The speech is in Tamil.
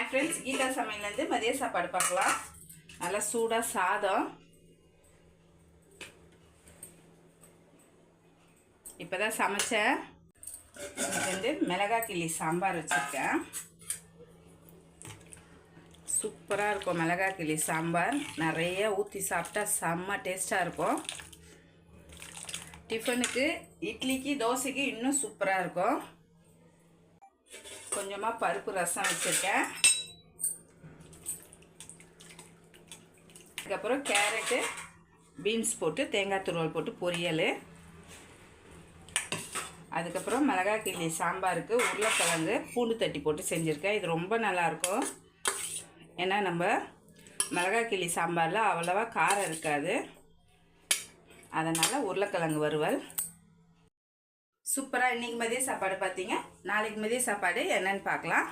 ஃப்ரெண்ட்ஸ், கீதா சமையலேருந்து மதிய சாப்பாடு பார்க்கலாம். நல்லா சூடாக சாதம். இப்போ தான் சமைச்சேன். இது மிளகாய் கிள்ளி சாம்பார் வச்சுருக்கேன். சூப்பராக இருக்கும் மிளகாய் கிள்ளி சாம்பார். நிறைய ஊற்றி சாப்பிட்டா செம்ம டேஸ்ட்டாக இருக்கும். டிஃபனுக்கு, இட்லிக்கு, தோசைக்கு இன்னும் சூப்பராக இருக்கும். கொஞ்சமாக பருப்பு ரசம் வச்சுருக்கேன். அதுக்கப்புறம் கேரட்டு, பீன்ஸ் போட்டு தேங்காய் துருவல் போட்டு பொரியல். அதுக்கப்புறம் மிளகாய் கிள்ளி சாம்பாருக்கு உருளைக்கிழங்கு பூண்டு தட்டி போட்டு செஞ்சுருக்கேன். இது ரொம்ப நல்லாயிருக்கும். ஏன்னா நம்ம மிளகாய் கிள்ளி சாம்பாரில் அவ்வளோவா காரம் இருக்காது. அதனால் உருளைக்கிழங்கு வறுவல். சூப்பராக இன்றைக்கி மதிய சாப்பாடு பார்த்தீங்க. நாளைக்கு மதிய சாப்பாடு என்னன்னு பார்க்கலாம்.